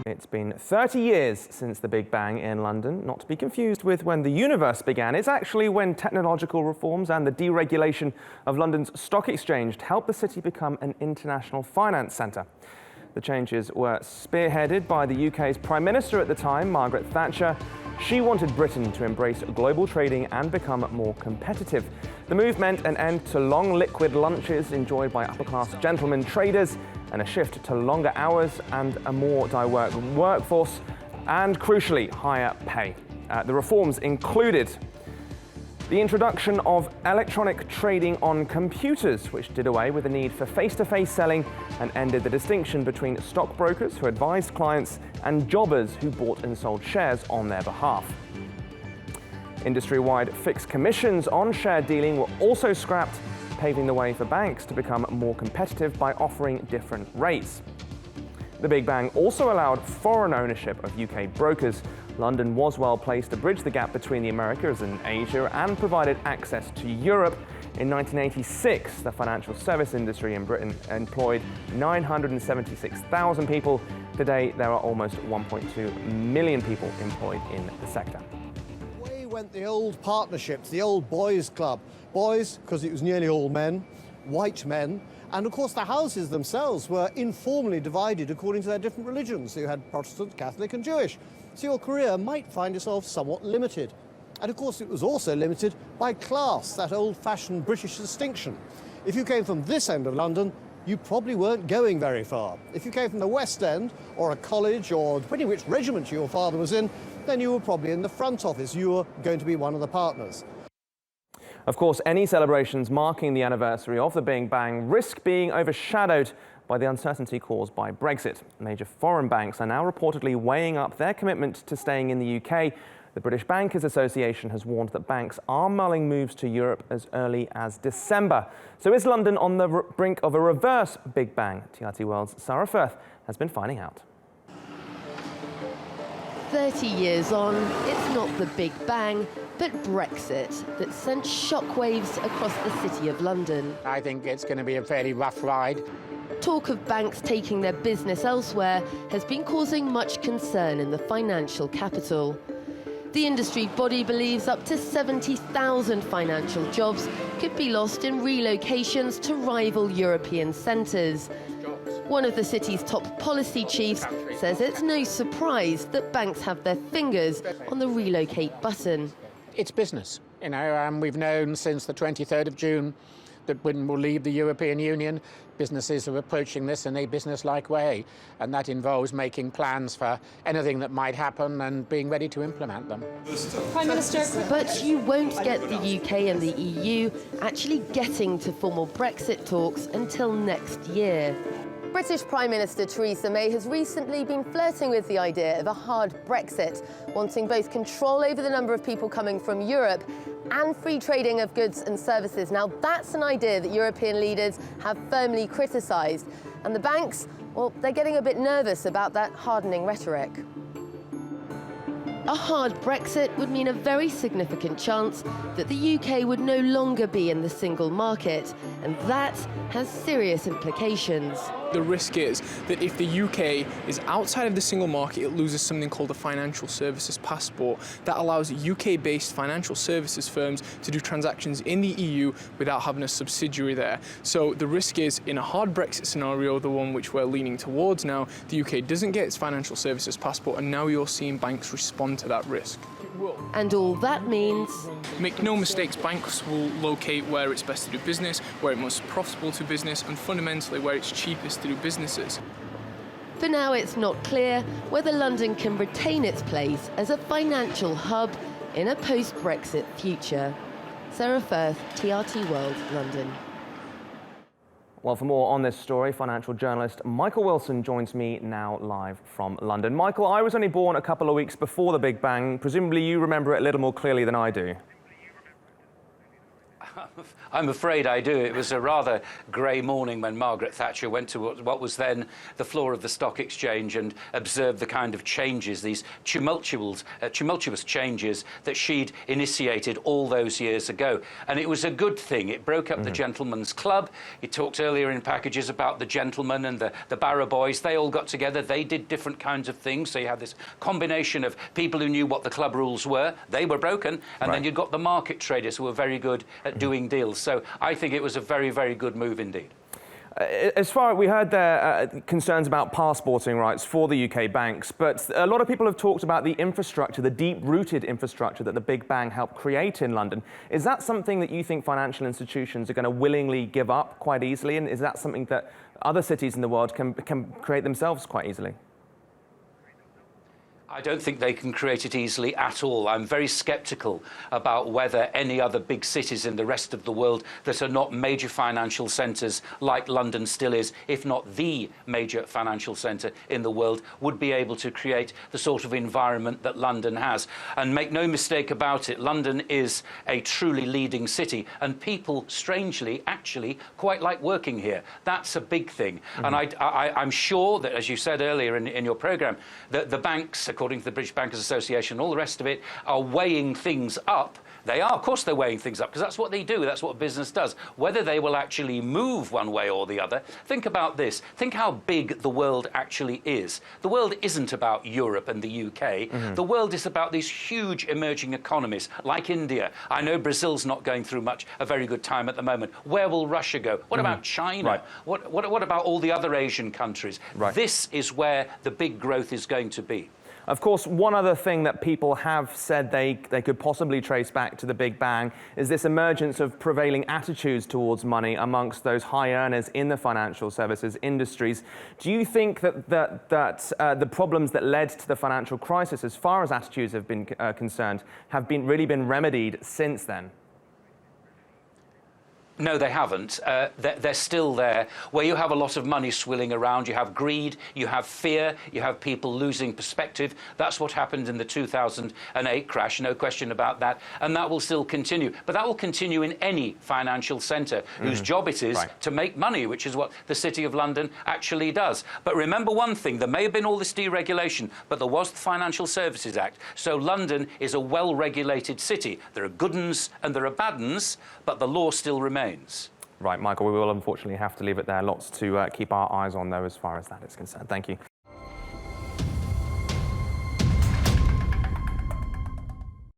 It's been 30 years since the Big Bang in London, not to be confused with when the universe began. It's actually when technological reforms and the deregulation of London's stock exchange helped the city become an international finance centre. The changes were spearheaded by the UK's Prime Minister at the time, Margaret Thatcher. She wanted Britain to embrace global trading and become more competitive. The move meant an end to long liquid lunches enjoyed by upper-class gentlemen traders and a shift to longer hours and a more diverse workforce and, crucially, higher pay. The reforms included the introduction of electronic trading on computers, which did away with the need for face-to-face selling and ended the distinction between stockbrokers who advised clients and jobbers who bought and sold shares on their behalf. Industry-wide fixed commissions on share dealing were also scrapped, paving the way for banks to become more competitive by offering different rates. The Big Bang also allowed foreign ownership of UK brokers. London was well placed to bridge the gap between the Americas and Asia and provided access to Europe. In 1986, the financial service industry in Britain employed 976,000 people. Today, there are almost 1.2 million people employed in the sector. Away went the old partnerships, the old boys' club. Boys, because it was nearly all men, white men, and of course the houses themselves were informally divided according to their different religions. So you had Protestant, Catholic and Jewish. So your career might find yourself somewhat limited. And of course it was also limited by class, that old-fashioned British distinction. If you came from this end of London, you probably weren't going very far. If you came from the West End, or a college, or depending which regiment your father was in, then you were probably in the front office. You were going to be one of the partners. Of course, any celebrations marking the anniversary of the Big Bang risk being overshadowed by the uncertainty caused by Brexit. Major foreign banks are now reportedly weighing up their commitment to staying in the UK. The British Bankers Association has warned that banks are mulling moves to Europe as early as December. So is London on the brink of a reverse Big Bang? TRT World's Sarah Firth has been finding out. 30 years on, it's not the Big Bang, but Brexit that sent shockwaves across the city of London. I think it's going to be a fairly rough ride. Talk of banks taking their business elsewhere has been causing much concern in the financial capital. The industry body believes up to 70,000 financial jobs could be lost in relocations to rival European centres. One of the city's top policy chiefs says it's no surprise that banks have their fingers on the relocate button. It's business, you know, we've known since the 23rd of June that Britain will leave the European Union. Businesses are approaching this in a business-like way, and that involves making plans for anything that might happen and being ready to implement them. Prime Minister. But you won't get the UK and the EU actually getting to formal Brexit talks until next year. British Prime Minister Theresa May has recently been flirting with the idea of a hard Brexit, wanting both control over the number of people coming from Europe and free trading of goods and services. Now, that's an idea that European leaders have firmly criticised. And the banks, well, they're getting a bit nervous about that hardening rhetoric. A hard Brexit would mean a very significant chance that the UK would no longer be in the single market, and that has serious implications. The risk is that if the UK is outside of the single market, it loses something called a financial services passport that allows UK-based financial services firms to do transactions in the EU without having a subsidiary there. So the risk is, in a hard Brexit scenario, the one which we're leaning towards now, the UK doesn't get its financial services passport, and now you're seeing banks respond to that risk. And all that means... Make no mistakes, banks will locate where it's best to do business, where it's most profitable to business, and fundamentally where it's cheapest to do businesses. For now, it's not clear whether London can retain its place as a financial hub in a post-Brexit future. Sarah Firth, TRT World, London. Well, for more on this story, financial journalist Michael Wilson joins me now live from London. Michael, I was only born a couple of weeks before the Big Bang. Presumably you remember it a little more clearly than I do. I'm afraid I do. It was a rather grey morning when Margaret Thatcher went to what was then the floor of the stock exchange and observed the kind of changes, these tumultuous changes that she'd initiated all those years ago. And it was a good thing. It broke up the gentlemen's club. He talked earlier in packages about the gentlemen and the Barrow boys. They all got together. They did different kinds of things. So you had this combination of people who knew what the club rules were. They were broken. And then you'd got the market traders who were very good at doing deals. So I think it was a very, very good move indeed. As far as we heard there, concerns about passporting rights for the UK banks, but a lot of people have talked about the infrastructure, the deep-rooted infrastructure that the Big Bang helped create in London. Is that something that you think financial institutions are going to willingly give up quite easily, and is that something that other cities in the world can create themselves quite easily? I don't think they can create it easily at all. I'm very sceptical about whether any other big cities in the rest of the world that are not major financial centres, like London still is, if not the major financial centre in the world, would be able to create the sort of environment that London has. And make no mistake about it, London is a truly leading city, and people, strangely, actually quite like working here. That's a big thing. And I'm sure that, as you said earlier in your programme, that the banks, according to the British Bankers Association, all the rest of it, are weighing things up. They are, of course they're weighing things up, because that's what they do, that's what business does. Whether they will actually move one way or the other, think about this. Think how big the world actually is. The world isn't about Europe and the UK. The world is about these huge emerging economies, like India. I know Brazil's not going through a very good time at the moment. Where will Russia go? What about China? What about all the other Asian countries? This is where the big growth is going to be. Of course, one other thing that people have said they could possibly trace back to the Big Bang is this emergence of prevailing attitudes towards money amongst those high earners in the financial services industries. Do you think that the problems that led to the financial crisis, as far as attitudes have been concerned, have really been remedied since then? No, they haven't. They're still there. Where you have a lot of money swilling around, you have greed, you have fear, you have people losing perspective. That's what happened in the 2008 crash, no question about that. And that will still continue. But that will continue in any financial centre whose job it is to make money, which is what the City of London actually does. But remember one thing, there may have been all this deregulation, but there was the Financial Services Act. So London is a well-regulated city. There are good uns and there are bad uns, but the law still remains. Right, Michael, we will unfortunately have to leave it there. Lots to keep our eyes on, though, as far as that is concerned. Thank you.